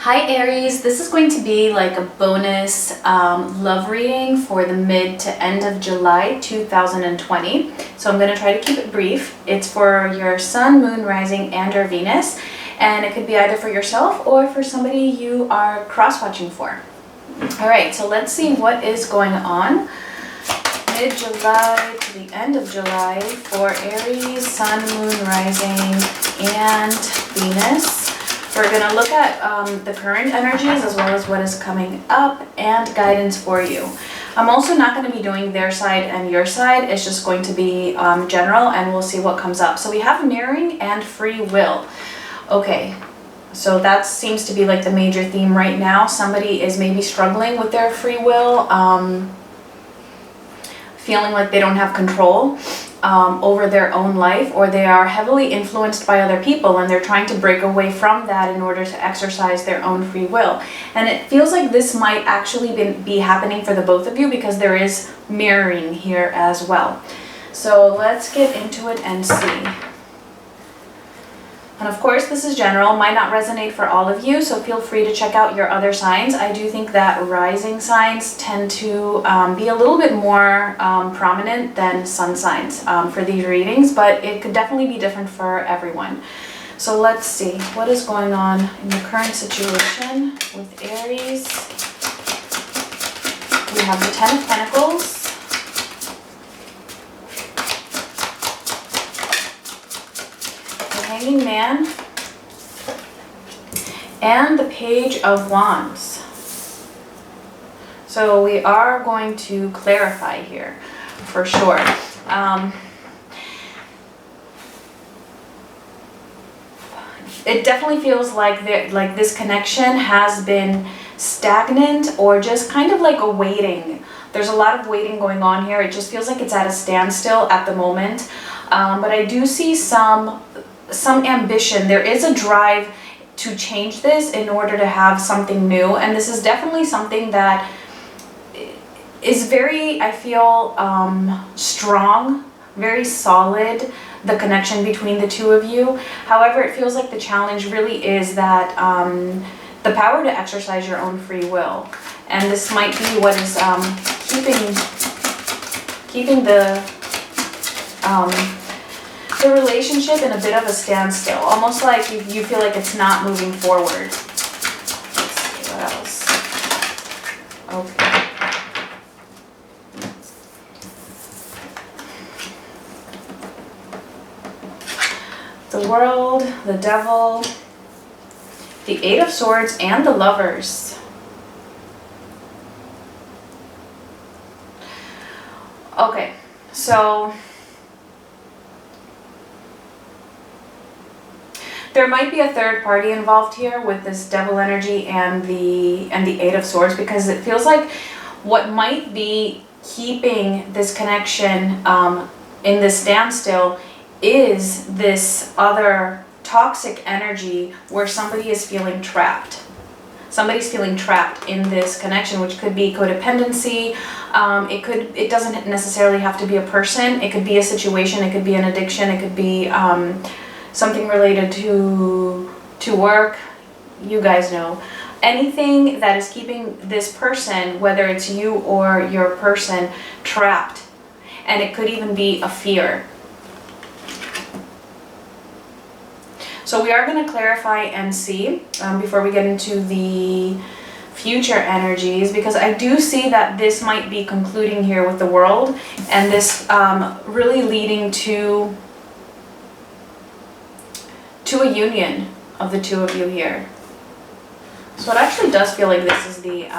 Hi Aries, this is going to be like a bonus love reading for the mid to end of July 2020. So I'm going to try to keep it brief. It's for your sun, moon, rising, and or Venus. And it could be either for yourself or for somebody you are cross-watching for. Alright, so let's see what is going on mid-July to the end of July for Aries, sun, moon, rising, and Venus. We're going to look at the current energies as well as what is coming up and guidance for you. I'm also not going to be doing their side and your side. It's just going to be general, and we'll see what comes up. So we have mirroring and free will. Okay, so that seems to be like the major theme right now. Somebody is maybe struggling with their free will, feeling like they don't have control over their own life, or they are heavily influenced by other people and they're trying to break away from that in order to exercise their own free will. And it feels like this might actually be happening for the both of you because there is mirroring here as well. So let's get into it and see. And of course, this is general, might not resonate for all of you, so feel free to check out your other signs. I do think that rising signs tend to be a little bit more prominent than sun signs for these readings, but it could definitely be different for everyone. So let's see what is going on in the current situation with Aries. We have the Ten of Pentacles. Hanging Man, and the Page of Wands. So we are going to clarify here for sure. It definitely feels like this connection has been stagnant or just kind of like a waiting. There's a lot of waiting going on here. It just feels like it's at a standstill at the moment. But I do see some ambition. There is a drive to change this in order to have something new, and this is definitely something that is very, I feel, strong, very solid, the connection between the two of you. However, it feels like the challenge really is that the power to exercise your own free will, and this might be what is keeping the relationship in a bit of a standstill, almost like you feel like it's not moving forward. Let's see what else. Okay. The World, the Devil, the Eight of Swords, and the Lovers. Okay, so there might be a third party involved here with this Devil energy and the Eight of Swords, because it feels like what might be keeping this connection in this standstill is this other toxic energy where somebody is feeling trapped. Somebody's feeling trapped in this connection, which could be codependency. It doesn't necessarily have to be a person. It could be a situation. It could be an addiction. It could be something related to work. You guys know. Anything that is keeping this person, whether it's you or your person, trapped. And it could even be a fear. So we are going to clarify and see before we get into the future energies, because I do see that this might be concluding here with the World, and this really leading to a union of the two of you here. So it actually does feel like this is the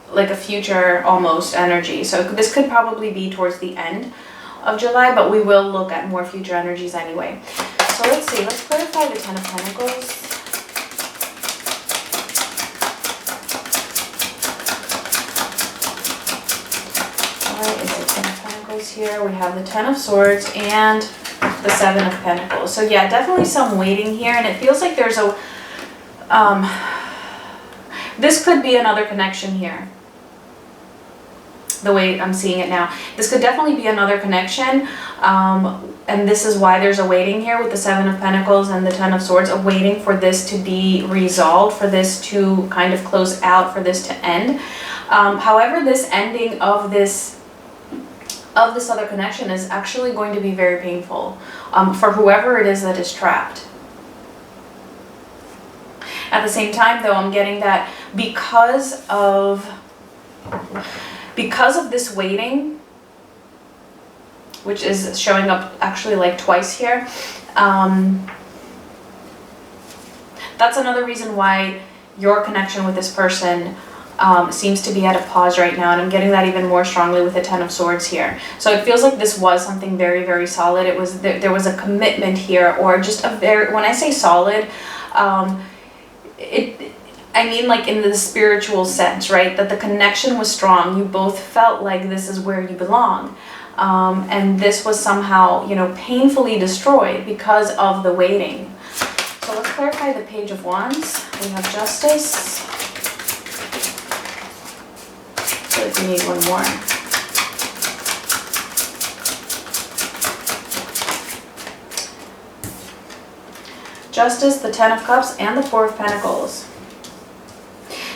like a future almost energy. So this could probably be towards the end of July, but we will look at more future energies anyway. So let's see, let's clarify the Ten of Pentacles. What is the Ten of Pentacles here? We have the Ten of Swords and the Seven of Pentacles. So yeah, definitely some waiting here, and it feels like there's a this could be another connection here, the way I'm seeing it now. This could definitely be another connection and this is why there's a waiting here with the Seven of Pentacles and the Ten of Swords, a waiting for this to be resolved, for this to kind of close out, for this to end. However, this ending of this other connection is actually going to be very painful for whoever it is that is trapped. At the same time, though, I'm getting that because of this waiting, which is showing up actually like twice here, that's another reason why your connection with this person seems to be at a pause right now, and I'm getting that even more strongly with the Ten of Swords here. So it feels like this was something very, very solid. It was there was a commitment here, or just a very, when I say solid, I mean like in the spiritual sense, right? That the connection was strong. You both felt like this is where you belong. And this was somehow, you know, painfully destroyed because of the waiting. So let's clarify the Page of Wands. We have Justice. I feel like we need one more. Justice, the Ten of Cups, and the Four of Pentacles.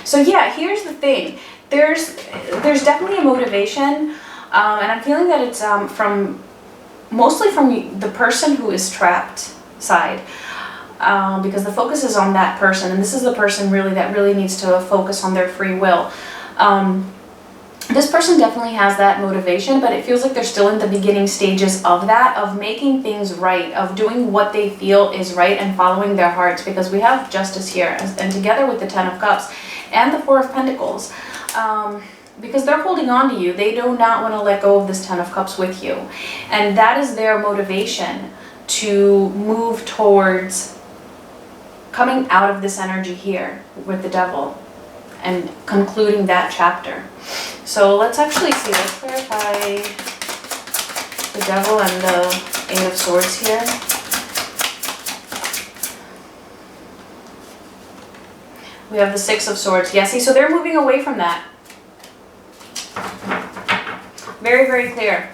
So yeah, here's the thing. There's definitely a motivation, and I'm feeling that it's mostly from the person who is trapped side, because the focus is on that person, and this is the person that really needs to focus on their free will. This person definitely has that motivation, but it feels like they're still in the beginning stages of that, of making things right, of doing what they feel is right and following their hearts, because we have Justice here, and together with the Ten of Cups and the Four of Pentacles, because they're holding on to you. They do not want to let go of this Ten of Cups with you, and that is their motivation to move towards coming out of this energy here with the Devil and concluding that chapter. So let's actually see, let's clarify the Devil and the Eight of Swords here. We have the Six of Swords. Yeah, see, so they're moving away from that. Very, very clear.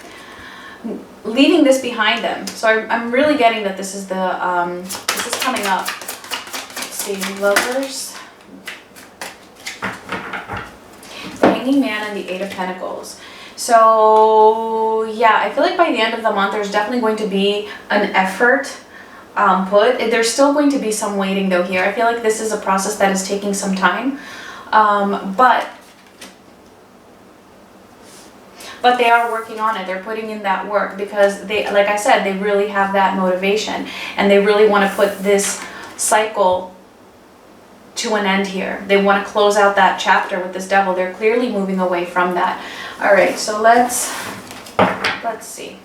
Leaving this behind them. So I'm really getting that this is the, this is coming up. Let's see, Lovers. Hanging Man and the Eight of Pentacles. So yeah, I feel like by the end of the month there's definitely going to be an effort put. There's still going to be some waiting though here. I feel like this is a process that is taking some time, but they are working on it. They're putting in that work because they, like I said, they really have that motivation, and they really want to put this cycle to an end here. They want to close out that chapter with this Devil. They're clearly moving away from that. All right, so let's see.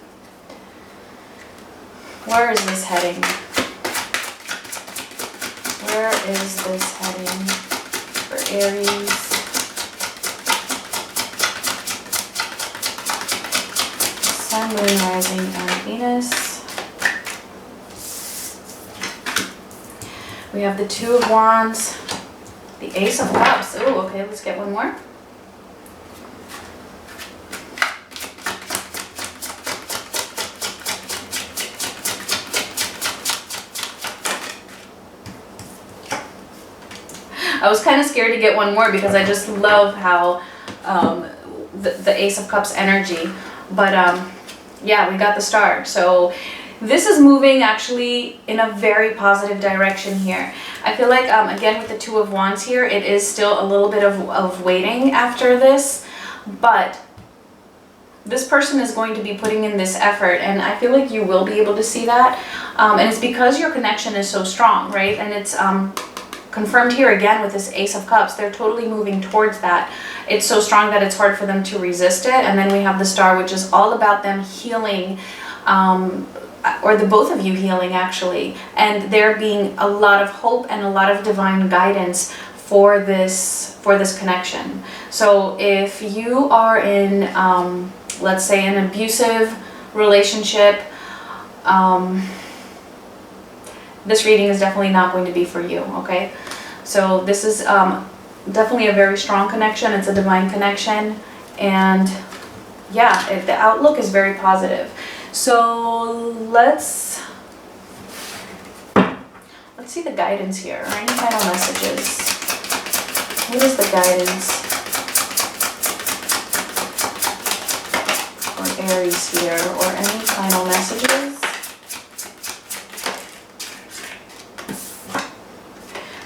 Where is this heading? Where is this heading for Aries? Sun, Moon, Rising, and Venus. We have the Two of Wands, the Ace of Cups. Oh, okay, let's get one more. I was kind of scared to get one more because I just love how the Ace of Cups energy. But yeah, we got the Star. So this is moving actually in a very positive direction here. I feel like, again, with the Two of Wands here, it is still a little bit of waiting after this, but this person is going to be putting in this effort, and I feel like you will be able to see that. And it's because your connection is so strong, right? And it's confirmed here again with this Ace of Cups. They're totally moving towards that. It's so strong that it's hard for them to resist it. And then we have the Star, which is all about them healing, or the both of you healing actually, and there being a lot of hope and a lot of divine guidance for this connection. So if you are in, let's say, an abusive relationship, this reading is definitely not going to be for you, okay? So this is definitely a very strong connection. It's a divine connection, and yeah, the outlook is very positive. So let's see the guidance here, or any final messages. What is the guidance for Aries here, or any final messages?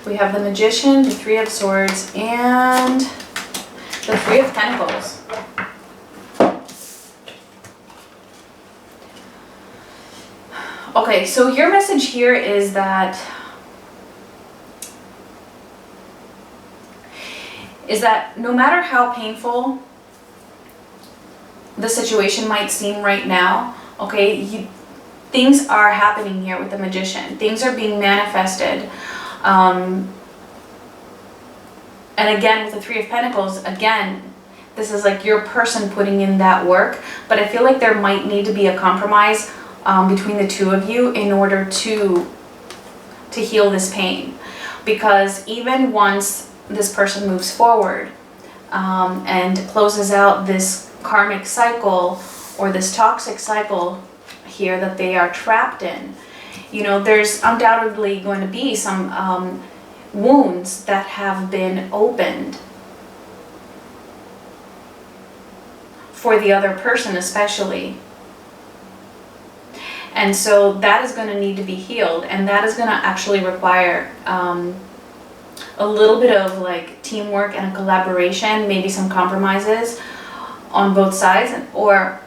We have the Magician, the Three of Swords, and the Three of Pentacles. Okay, so your message here is that no matter how painful the situation might seem right now, okay, things are happening here with the Magician. Things are being manifested. And again, with the Three of Pentacles, again, this is like your person putting in that work, but I feel like there might need to be a compromise between the two of you in order to heal this pain. Because even once this person moves forward and closes out this karmic cycle or this toxic cycle here that they are trapped in, you know, there's undoubtedly going to be some wounds that have been opened for the other person especially. And so that is going to need to be healed, and that is going to actually require a little bit of like teamwork and a collaboration, maybe some compromises on both sides or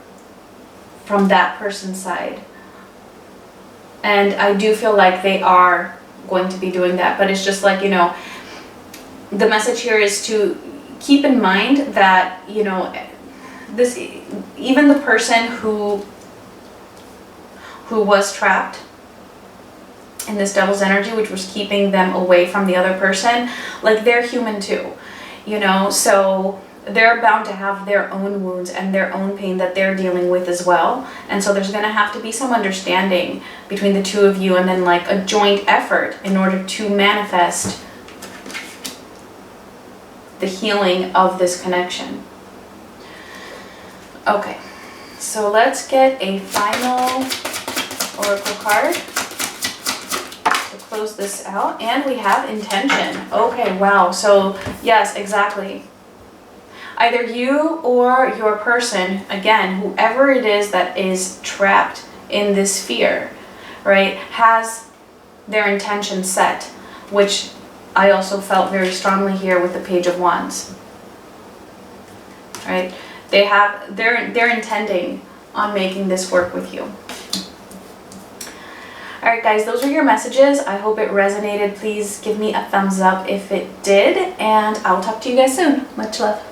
from that person's side. And I do feel like they are going to be doing that, but it's just like, you know, the message here is to keep in mind that, you know, this, even the person who was trapped in this devil's energy, which was keeping them away from the other person, like they're human too, you know, so they're bound to have their own wounds and their own pain that they're dealing with as well. And so there's going to have to be some understanding between the two of you, and then like a joint effort in order to manifest the healing of this connection. Okay, so let's get a final oracle card to close this out, and we have intention. Okay, wow. So yes, exactly. Either you or your person, again, whoever it is that is trapped in this fear, right, has their intention set, which I also felt very strongly here with the Page of Wands. Right? They're intending on making this work with you. Alright guys, those are your messages. I hope it resonated. Please give me a thumbs up if it did, and I'll talk to you guys soon. Much love.